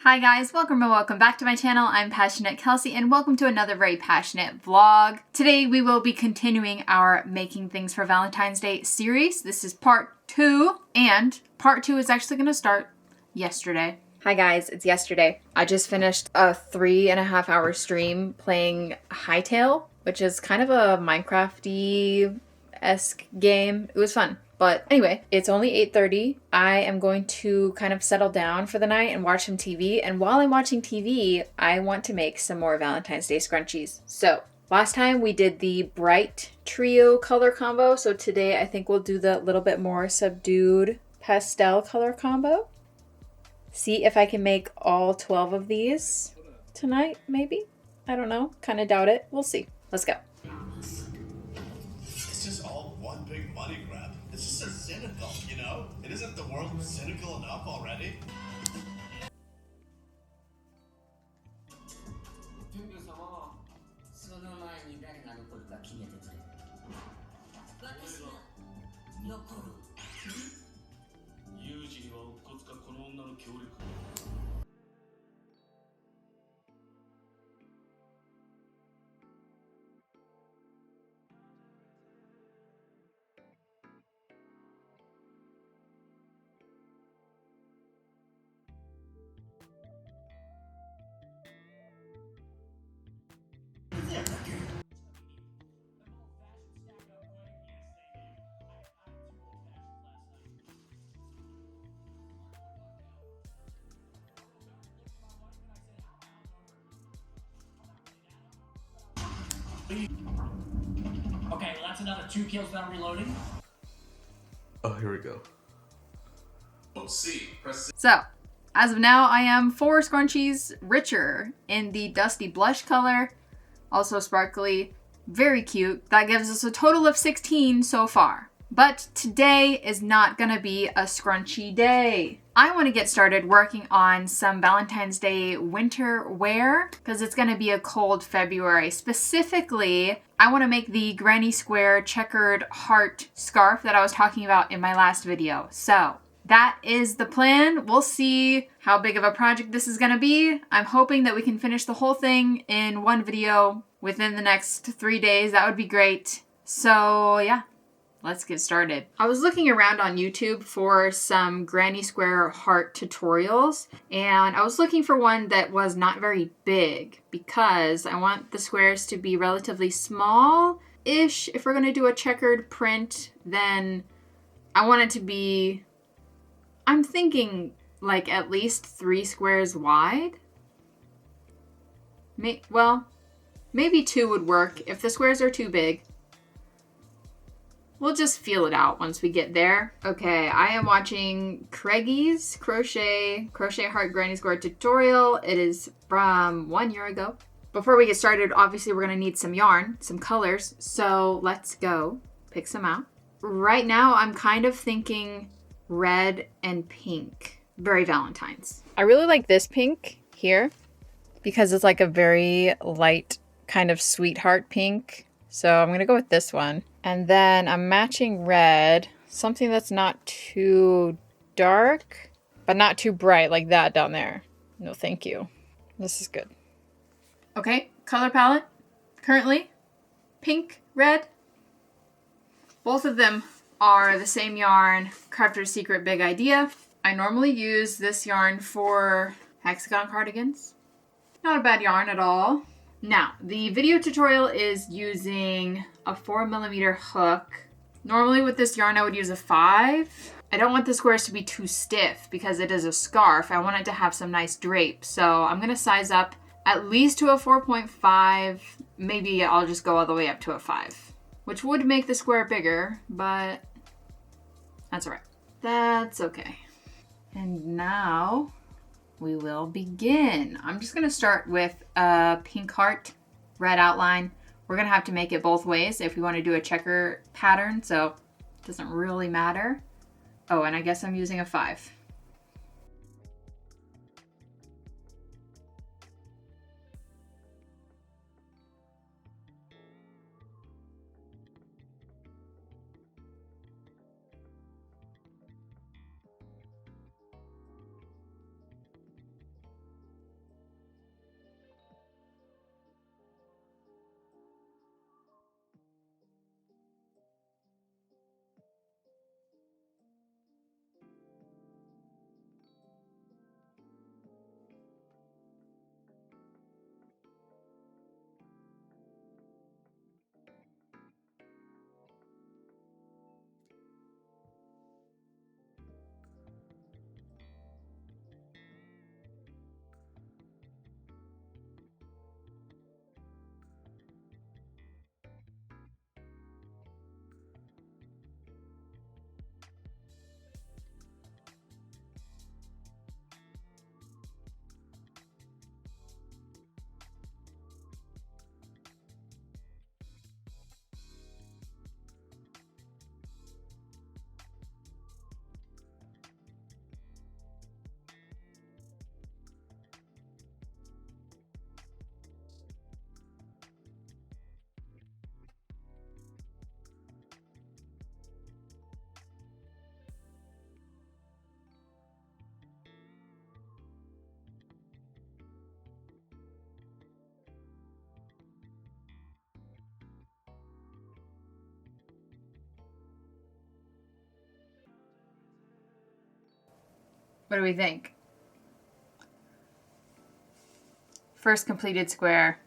Hi guys, welcome back to my channel. I'm Passioknit Kelsie and welcome to another very passionate vlog. Today we will be continuing our Making Things for Valentine's Day series. This is part 2 and part 2 is actually going to start yesterday. Hi guys, it's yesterday. I just finished a 3.5-hour stream playing Hightail, which is kind of a Minecraft-y-esque game. It was fun. But anyway, it's only 8:30. I am going to kind of settle down for the night and watch some TV. And while I'm watching TV, I want to make some more Valentine's Day scrunchies. So last time we did the bright trio color combo. So today I think we'll do the little bit more subdued pastel color combo. See if I can make all 12 of these tonight, maybe? I don't know. Kind of doubt it. We'll see. Let's go. It's just all one big money grab. It's just so cynical, you know? It isn't the world cynical enough already? Okay, well that's another 2 kills without reloading. Oh, here we go. So, as of now, I am 4 scrunchies richer in the dusty blush color. Also sparkly. Very cute. That gives us a total of 16 so far. But today is not gonna be a scrunchie day. I want to get started working on some Valentine's Day winter wear because it's gonna be a cold February. Specifically, I want to make the granny square checkered heart scarf that I was talking about in my last video. So that is the plan. We'll see how big of a project this is gonna be. I'm hoping that we can finish the whole thing in one video within the next 3 days. That would be great. So yeah. Let's get started. I was looking around on YouTube for some granny square heart tutorials, and I was looking for one that was not very big because I want the squares to be relatively small-ish. If we're gonna do a checkered print, then I want it to be, I'm thinking like at least 3 squares wide. Well, maybe 2 would work if the squares are too big. We'll just feel it out once we get there. Okay, I am watching Craigie's Crochet Heart Granny Square tutorial. It is from 1 year ago. Before we get started, obviously we're gonna need some yarn, some colors. So let's go pick some out. Right now, I'm kind of thinking red and pink. Very Valentine's. I really like this pink here because it's like a very light kind of sweetheart pink. So I'm gonna go with this one. And then I'm matching red, something that's not too dark, but not too bright like that down there. No, thank you. This is good. Okay, color palette, currently, pink, red. Both of them are the same yarn, Crafter's Secret Big Idea. I normally use this yarn for hexagon cardigans. Not a bad yarn at all. Now, the video tutorial is using a 4mm hook. Normally with this yarn I would use a 5. I don't want the squares to be too stiff because it is a scarf. I want it to have some nice drape. So I'm going to size up at least to a 4.5. Maybe I'll just go all the way up to a 5. Which would make the square bigger, but that's alright. That's okay. And now we will begin. I'm just gonna start with a pink heart, red outline. We're gonna have to make it both ways if we want to do a checker pattern, so it doesn't really matter. Oh, and I guess I'm using a 5. What do we think? First completed square.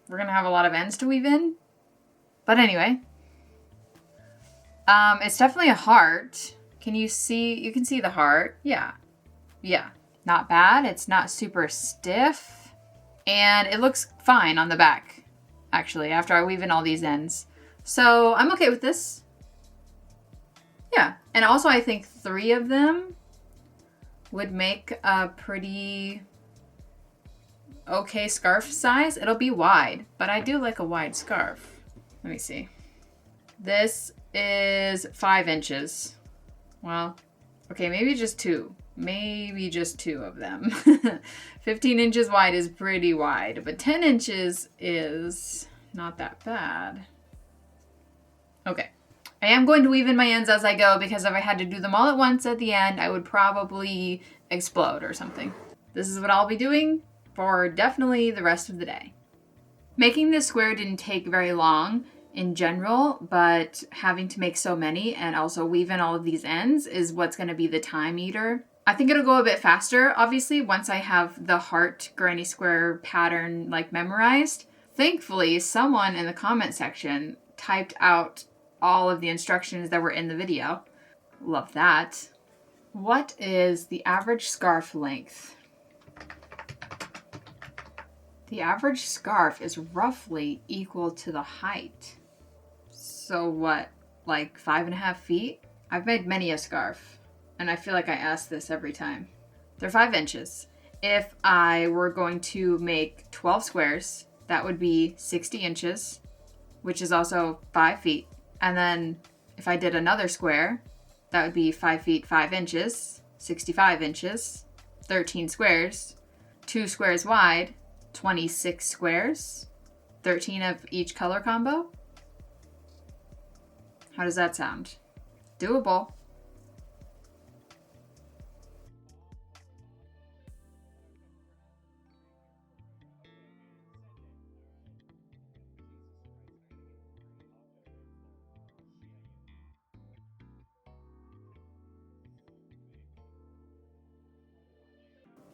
We're gonna have a lot of ends to weave in. But anyway. It's definitely a heart. Can you see? You can see the heart. Yeah. Yeah. Not bad. It's not super stiff. And it looks fine on the back, actually, after I weave in all these ends. So I'm okay with this. Yeah. And also I think 3 of them would make a pretty okay scarf size. It'll be wide, but I do like a wide scarf. Let me see. This is 5 inches. Well, okay, maybe just 2. Maybe just 2 of them. 15 inches wide is pretty wide, but 10 inches is not that bad. Okay. I am going to weave in my ends as I go because if I had to do them all at once at the end, I would probably explode or something. This is what I'll be doing for definitely the rest of the day. Making this square didn't take very long in general, but having to make so many and also weave in all of these ends is what's going to be the time eater. I think it'll go a bit faster, obviously, once I have the heart granny square pattern like memorized. Thankfully, someone in the comment section typed out all of the instructions that were in the video. Love that. What is the average scarf length? The average scarf is roughly equal to the height. So what, like 5.5 feet? I've made many a scarf, and I feel like I ask this every time. They're 5 inches. If I were going to make 12 squares, that would be 60 inches, which is also 5 feet. And then if I did another square, that would be 5 feet 5 inches, 65 inches, 13 squares, 2 squares wide, 26 squares, 13 of each color combo. How does that sound? Doable.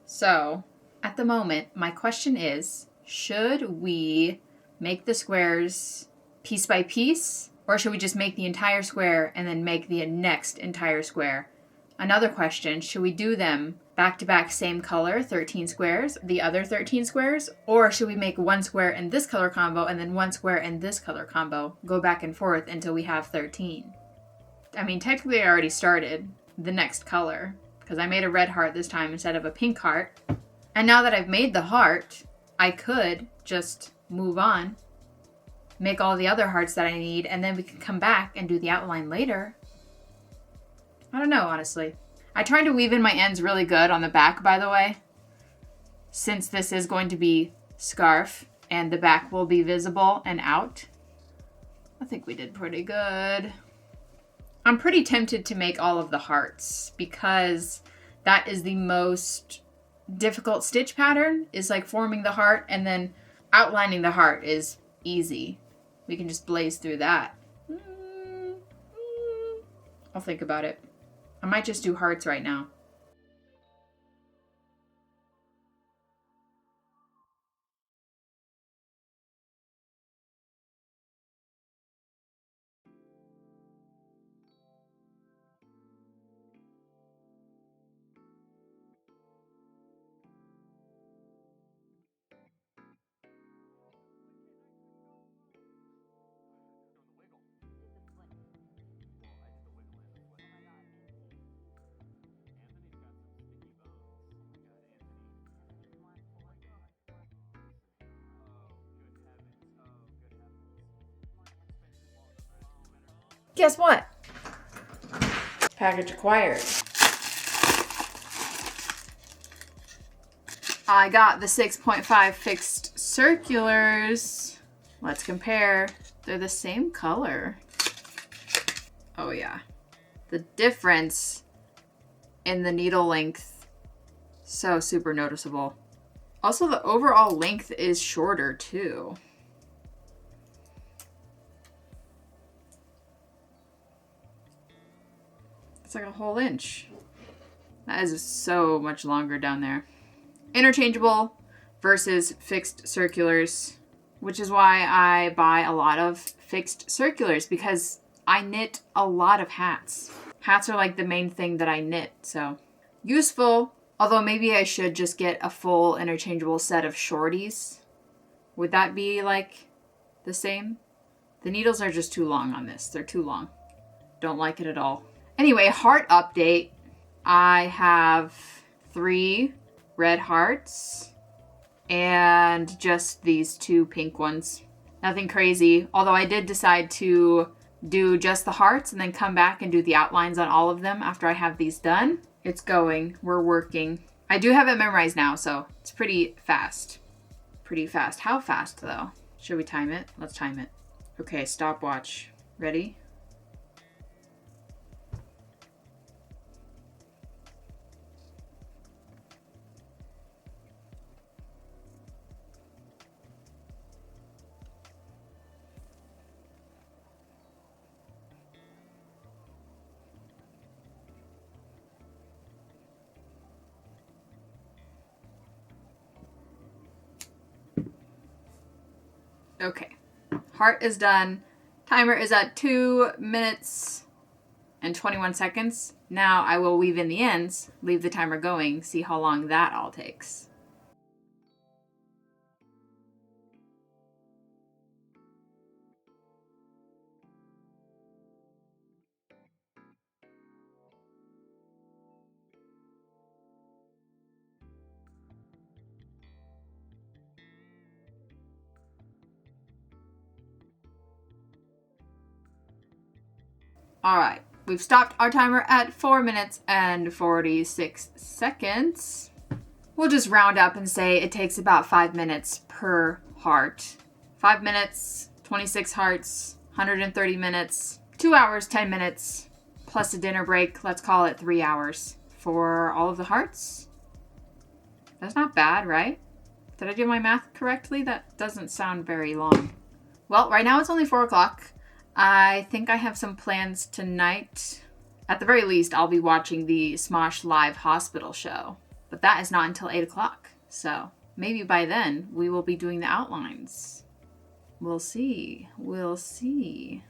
So, at the moment, my question is, should we make the squares piece by piece, or should we just make the entire square and then make the next entire square? Another question, should we do them back to back same color, 13 squares, the other 13 squares, or should we make one square in this color combo and then one square in this color combo, go back and forth until we have 13? I mean, technically I already started the next color, because I made a red heart this time instead of a pink heart. And now that I've made the heart, I could just move on, make all the other hearts that I need, and then we can come back and do the outline later. I don't know, honestly. I tried to weave in my ends really good on the back, by the way, since this is going to be scarf and the back will be visible and out. I think we did pretty good. I'm pretty tempted to make all of the hearts because that is the most difficult stitch pattern, is like forming the heart, and then outlining the heart is easy. We can just blaze through that. I'll think about it. I might just do hearts right now. Guess what? Package acquired. I got the 6.5 fixed circulars. Let's compare. They're the same color. Oh yeah. The difference in the needle length, so super noticeable. Also, the overall length is shorter too. like a whole inch. That is so much longer down there. Interchangeable versus fixed circulars, which is why I buy a lot of fixed circulars, because I knit a lot of hats. Hats are like the main thing that I knit, so useful. Although maybe I should just get a full interchangeable set of shorties. Would that be like the same? The needles are just too long on this. They're too long. Don't like it at all. Anyway, heart update. I have 3 red hearts and just these 2 pink ones. Nothing crazy. Although I did decide to do just the hearts and then come back and do the outlines on all of them after I have these done. It's going. We're working. I do have it memorized now, so it's pretty fast. Pretty fast. How fast, though? Should we time it? Let's time it. Okay, stopwatch. Ready? Okay, heart is done. Timer is at 2 minutes and 21 seconds. Now I will weave in the ends, leave the timer going, see how long that all takes. All right, we've stopped our timer at 4 minutes and 46 seconds. We'll just round up and say it takes about 5 minutes per heart. 5 minutes, 26 hearts, 130 minutes, 2 hours, 10 minutes, plus a dinner break. Let's call it 3 hours for all of the hearts. That's not bad, right? Did I do my math correctly? That doesn't sound very long. Well, right now it's only 4 o'clock. I think I have some plans tonight. At the very least, I'll be watching the Smosh Live Hospital show. But that is not until 8 o'clock. So maybe by then we will be doing the outlines. We'll see. We'll see.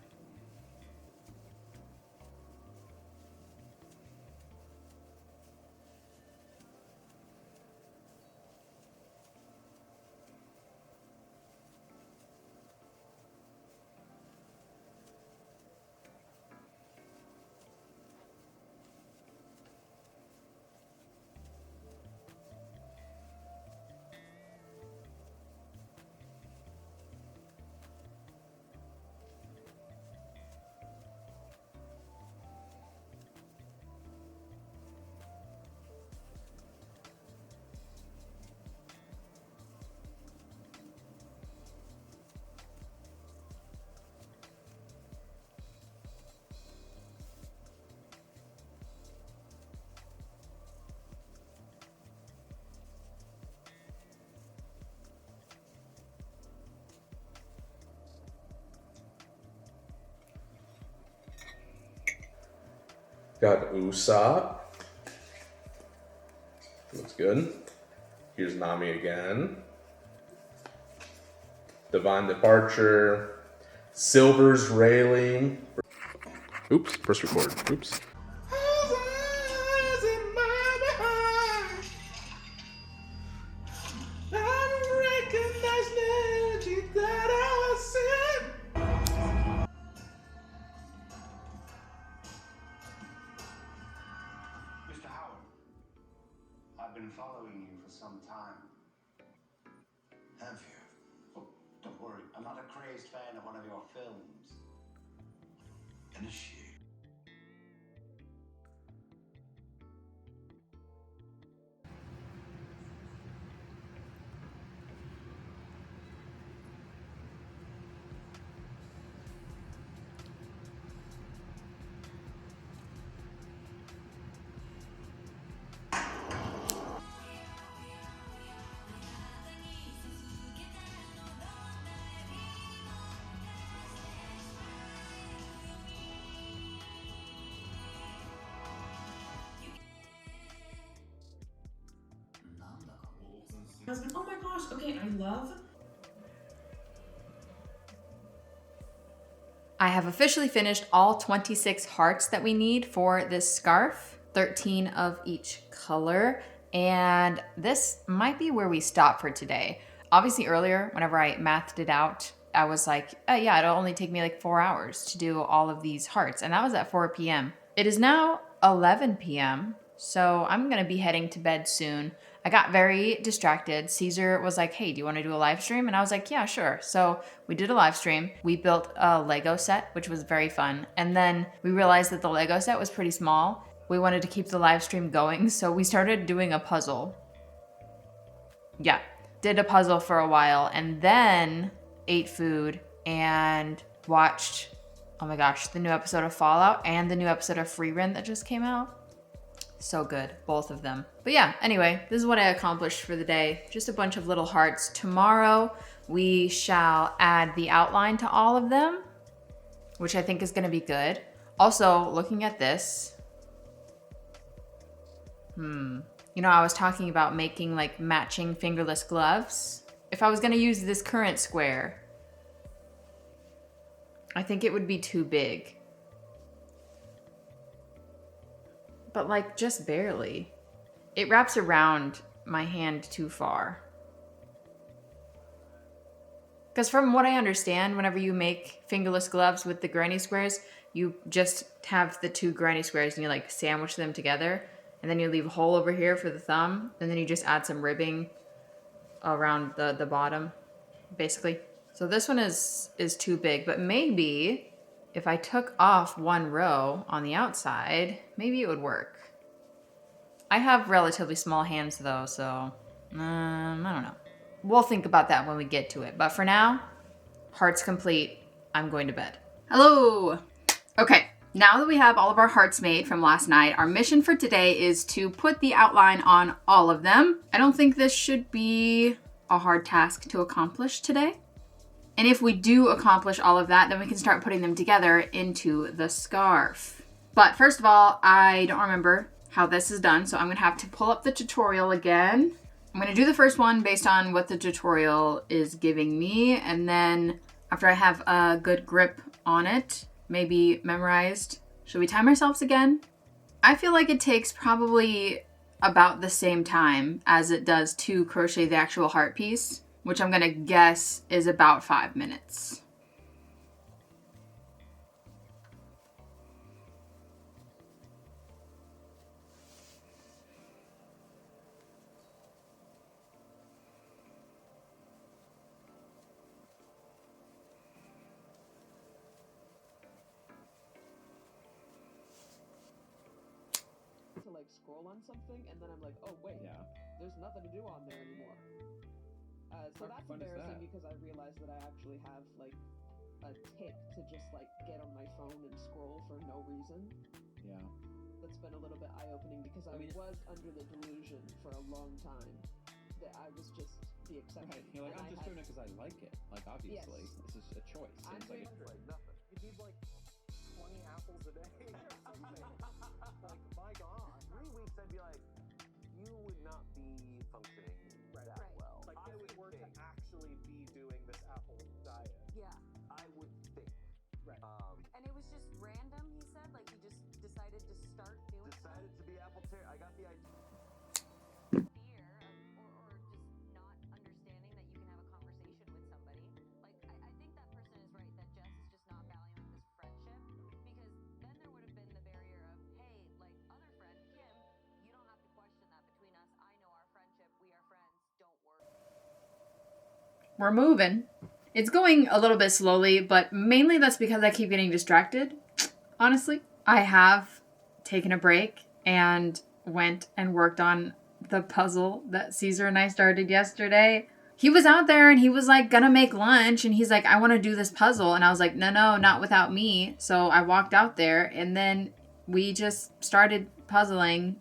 Got Usopp. Looks good. Here's Nami again. Divine Departure. Silver's Railing. Oops, press record. Oops. Mr. Howard, I've been following you for some time. Have you? Oh, don't worry, I'm not a crazed fan of one of your films. Initiate. I was like, oh my gosh, okay, I have officially finished all 26 hearts that we need for this scarf, 13 of each color, and this might be where we stop for today. Obviously earlier, whenever I mathed it out, I was like, oh yeah, it'll only take me like 4 hours to do all of these hearts, and that was at 4 p.m. It is now 11 p.m., so I'm gonna be heading to bed soon. I got very distracted. Caesar was like, hey, do you want to do a live stream? And I was like, yeah, sure. So we did a live stream. We built a Lego set, which was very fun. And then we realized that the Lego set was pretty small. We wanted to keep the live stream going, so we started doing a puzzle. Yeah, did a puzzle for a while and then ate food and watched, oh my gosh, the new episode of Fallout and the new episode of Free Run that just came out. So good, both of them. But yeah, anyway, this is what I accomplished for the day. Just a bunch of little hearts. Tomorrow, we shall add the outline to all of them, which I think is gonna be good. Also, looking at this, you know, I was talking about making like matching fingerless gloves. If I was gonna use this current square, I think it would be too big. But like just barely. It wraps around my hand too far. Because from what I understand, whenever you make fingerless gloves with the granny squares, you just have the two granny squares and you like sandwich them together. And then you leave a hole over here for the thumb. And then you just add some ribbing around the bottom, basically. So this one is too big, but maybe if I took off one row on the outside, maybe it would work. I have relatively small hands though, so I don't know. We'll think about that when we get to it. But for now, hearts complete. I'm going to bed. Hello. Okay, now that we have all of our hearts made from last night, our mission for today is to put the outline on all of them. I don't think this should be a hard task to accomplish today. And if we do accomplish all of that, then we can start putting them together into the scarf. But first of all, I don't remember how this is done, so I'm gonna have to pull up the tutorial again. I'm gonna do the first one based on what the tutorial is giving me, and then after I have a good grip on it, maybe memorized, should we time ourselves again? I feel like it takes probably about the same time as it does to crochet the actual heart piece, which I'm gonna guess is about 5 minutes. To like scroll on something and then I'm like, oh wait, there's nothing to do on there anymore. So that's embarrassing because I realized that I actually have like a tick to just like get on my phone and scroll for no reason. Yeah. That's been a little bit eye-opening because I was under the delusion for a long time that I was just the exception. Right. You're like, I'm just doing it because I like it. Like obviously, this is a choice. I'm like nothing. You need like 20 apples a day or something. Like, my God. 3 weeks, I'd be like, you would not be functioning that well. Like, if it were to actually be doing this apple diet. Yeah. I would think. Right. And it was just random, he said? Like, he just decided to start doing Decided to be apple tear. I got the idea. fear or just not understanding that you can have a conversation with somebody. Like, I think that person is right, that Jess is just not valuing this friendship, because then there would have been the barrier of, hey, like, other friend, Kim, you don't have to question that between us. I know our friendship. We are friends. Don't worry. We're moving. It's going a little bit slowly, but mainly that's because I keep getting distracted. Honestly, I have taken a break and went and worked on the puzzle that Caesar and I started yesterday. He was out there and he was like gonna make lunch and he's like, I want to do this puzzle. And I was like, no, not without me. So I walked out there and then we just started puzzling.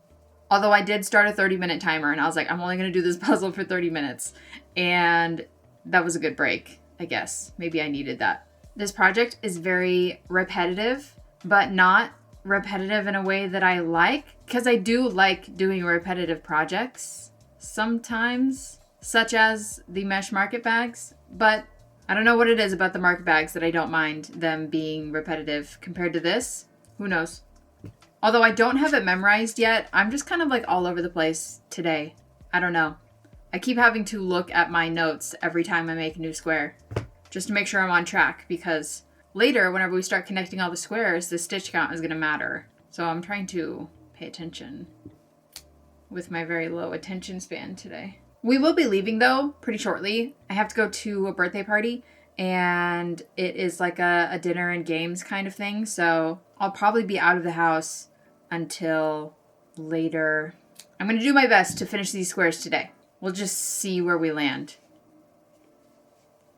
Although I did start a 30-minute timer and I was like, I'm only gonna do this puzzle for 30 minutes. And that was a good break, I guess. Maybe I needed that. This project is very repetitive, but not repetitive in a way that I like, because I do like doing repetitive projects sometimes. such as the mesh market bags, but I don't know what it is about the market bags that I don't mind them being repetitive compared to this. Who knows? Although I don't have it memorized yet, I'm just kind of like all over the place today. I don't know. I keep having to look at my notes every time I make a new square just to make sure I'm on track, because later, whenever we start connecting all the squares, the stitch count is going to matter. So I'm trying to pay attention with my very low attention span today. We will be leaving though pretty shortly. I have to go to a birthday party and it is like a dinner and games kind of thing. So I'll probably be out of the house until later. I'm going to do my best to finish these squares today. We'll just see where we land.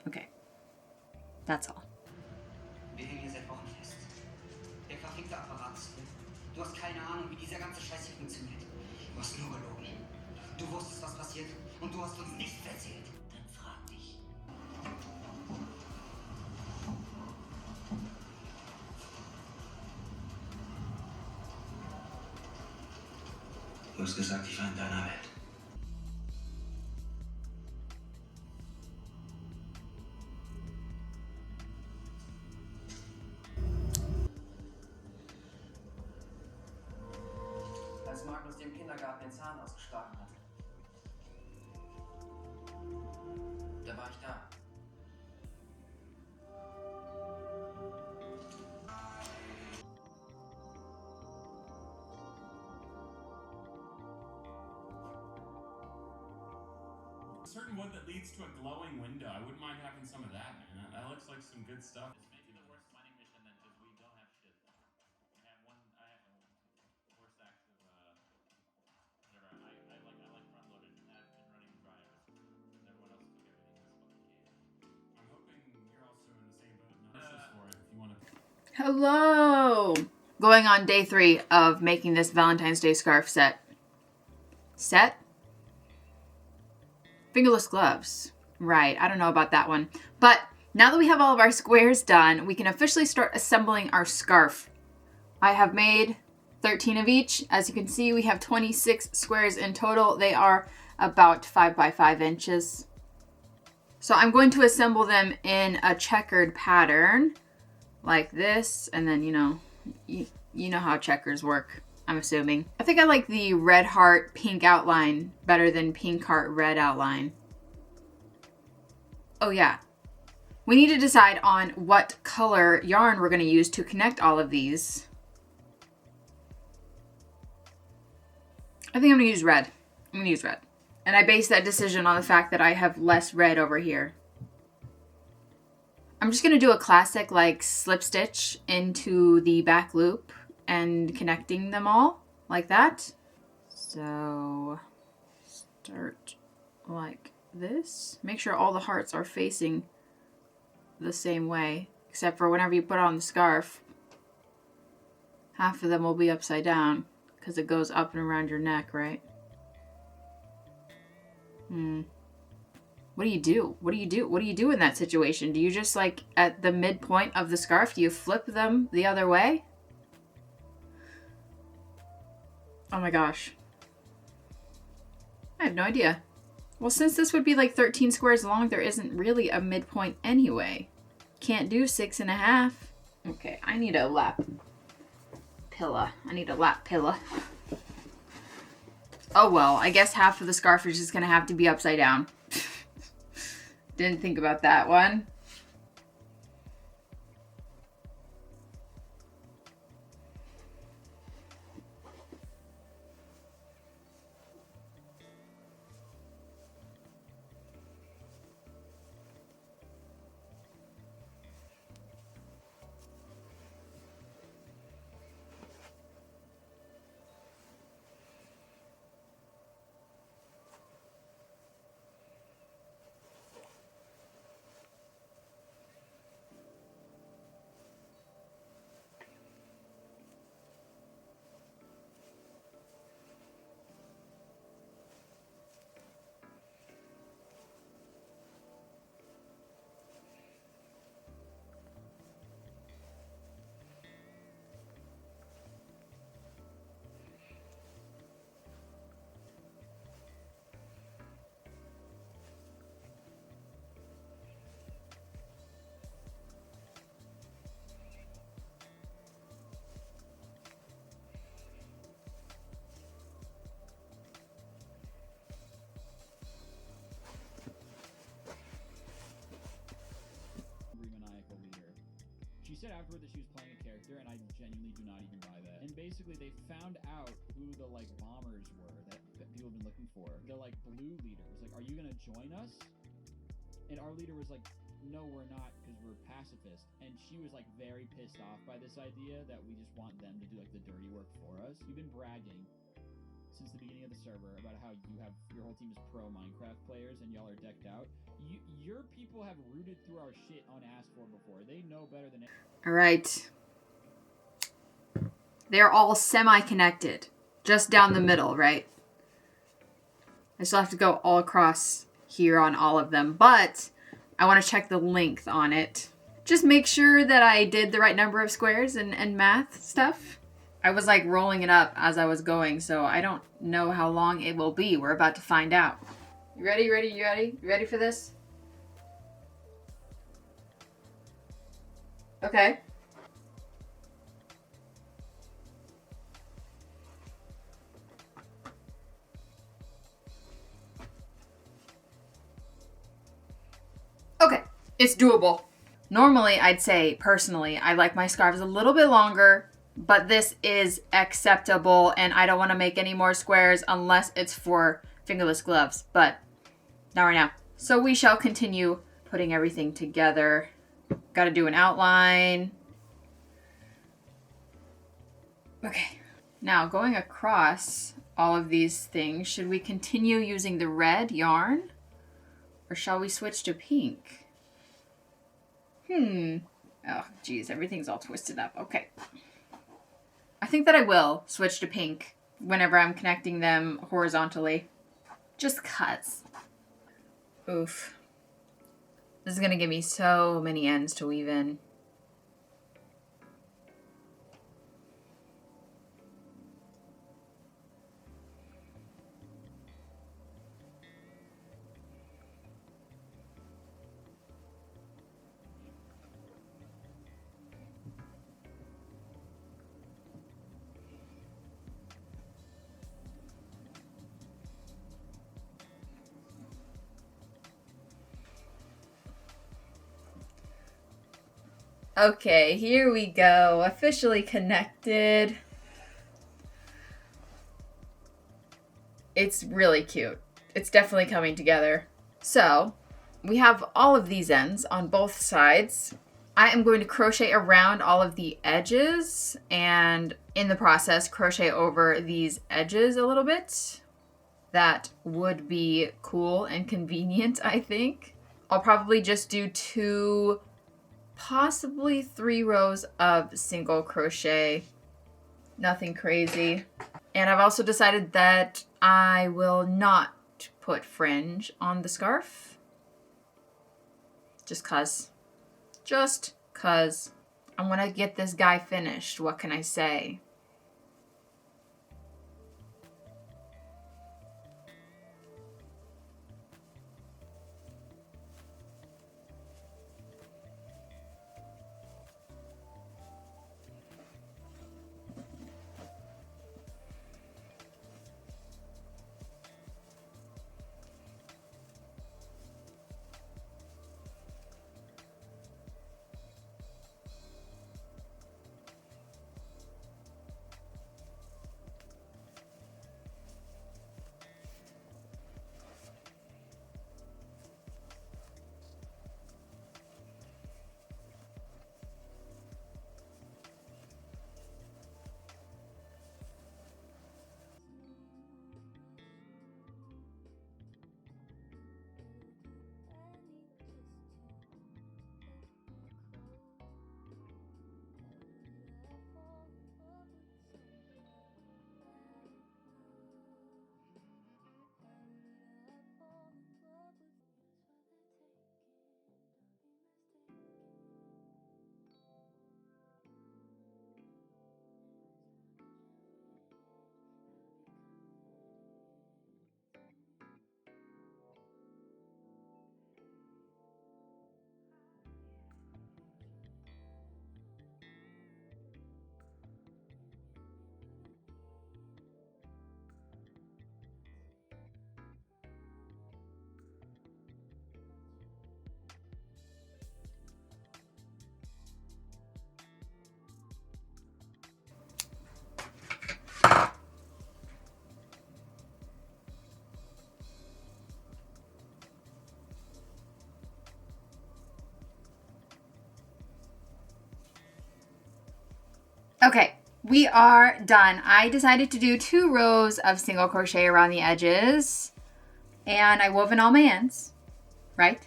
Okay. That's all. Wir hängen hier seit Wochen fest. Der verfickte Apparat ist drin. Du hast keine Ahnung, wie dieser ganze Scheiß hier funktioniert. Du hast nur gelogen. Du wusstest, was passiert und du hast uns nichts erzählt. Dann frag dich. Du hast gesagt, ich war in deiner Welt. Als Markus dem Kindergarten den Zahn ausgeschlagen hat. Da war ich da. A certain wood that leads to a glowing window. I wouldn't mind having some of that, man. That looks like some good stuff. This may be the worst finding mission then, because we don't have shit. I have four stacks of whatever. I front loaded and have been running dry because everyone else took everything in this fucking cave. I'm hoping you're also in the same boat. No, this is for it if you want to. Hello! Going on day 3 of making this Valentine's Day scarf set. Fingerless gloves. Right, I don't know about that one. But now that we have all of our squares done, we can officially start assembling our scarf. I have made 13 of each. As you can see, we have 26 squares in total. They are about 5 by 5 inches. So I'm going to assemble them in a checkered pattern like this, and then, you know how checkers work, I'm assuming. I think I like the red heart pink outline better than pink heart red outline. Oh yeah, we need to decide on what color yarn we're going to use to connect all of these. I think I'm going to use red. And I base that decision on the fact that I have less red over here. I'm just going to do a classic like slip stitch into the back loop and connecting them all like that. So start like this. Make sure all the hearts are facing the same way, except for whenever you put on the scarf, half of them will be upside down because it goes up and around your neck, right? What do you do? What do you do in that situation? Do you just like at the midpoint of the scarf, do you flip them the other way? Oh my gosh. I have no idea. Well, since this would be like 13 squares long, there isn't really a midpoint anyway. Can't do 6.5. Okay, I need a lap pillow. Oh well, I guess half of the scarf is just gonna have to be upside down. Didn't think about that one. afterward that she was playing a character, and I genuinely do not even buy that. And basically, they found out who the like bombers were that people have been looking for. The like blue leader was like, "Are you gonna join us?" And our leader was like, "No, we're not, because we're pacifist." And she was like very pissed off by this idea that we just want them to do like the dirty work for us. You've been bragging since the beginning of the server about how you have your whole team is pro Minecraft players and y'all are decked out. Your people have rooted through our shit unasked for before. They know better than. All right. They're all semi-connected, just down the middle, right? I still have to go all across here on all of them, but I want to check the length on it. Just make sure that I did the right number of squares and math stuff. I was like rolling it up as I was going, so I don't know how long it will be. We're about to find out. You ready? You ready for this? Okay. Okay, it's doable. Normally, I'd say, personally, I like my scarves a little bit longer, but this is acceptable, and I don't want to make any more squares unless it's for fingerless gloves, but not right now. So we shall continue putting everything together. Got to do an outline. Okay, now going across all of these things, should we continue using the red yarn? Or shall we switch to pink? Oh, geez, everything's all twisted up. Okay. I think that I will switch to pink whenever I'm connecting them horizontally. Just 'cause. Oof. This is gonna give me so many ends to weave in. Okay, here we go. Officially connected. It's really cute. It's definitely coming together. So, we have all of these ends on both sides. I am going to crochet around all of the edges and in the process crochet over these edges a little bit. That would be cool and convenient, I think. I'll probably just do 2, possibly 3 rows of single crochet. Nothing crazy. And I've also decided that I will not put fringe on the scarf. Just 'cause. Just 'cause. I want to get this guy finished. What can I say? Okay, we are done. I decided to do 2 rows of single crochet around the edges, and I wove in all my ends, right?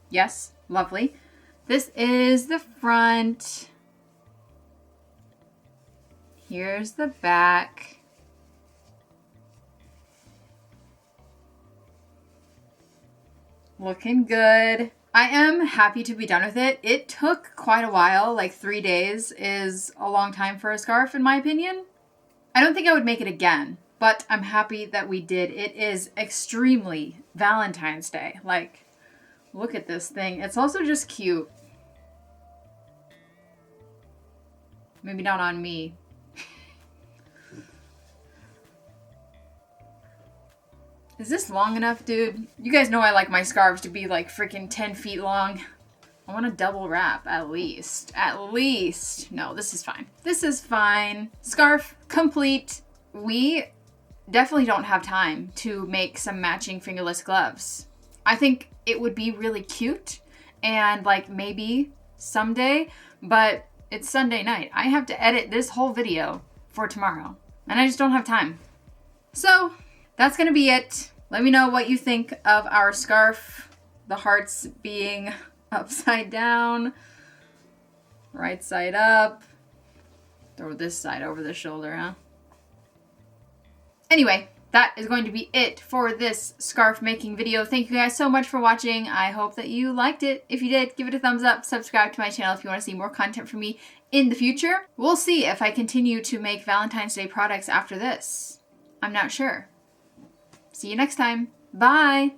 Yes, lovely. This is the front. Here's the back. Looking good. I am happy to be done with it. It took quite a while, like 3 days is a long time for a scarf in my opinion. I don't think I would make it again, but I'm happy that we did. It is extremely Valentine's Day. Like, look at this thing. It's also just cute. Maybe not on me. Is this long enough, dude? You guys know I like my scarves to be like freaking 10 feet long. I want a double wrap, at least. At least. No, this is fine. This is fine. Scarf complete. We definitely don't have time to make some matching fingerless gloves. I think it would be really cute and like maybe someday, but it's Sunday night. I have to edit this whole video for tomorrow and I just don't have time. So that's gonna be it. Let me know what you think of our scarf. The hearts being upside down, right side up. Throw this side over the shoulder, huh? Anyway, that is going to be it for this scarf making video. Thank you guys so much for watching. I hope that you liked it. If you did, give it a thumbs up. Subscribe to my channel if you want to see more content from me in the future. We'll see if I continue to make Valentine's Day products after this. I'm not sure. See you next time. Bye!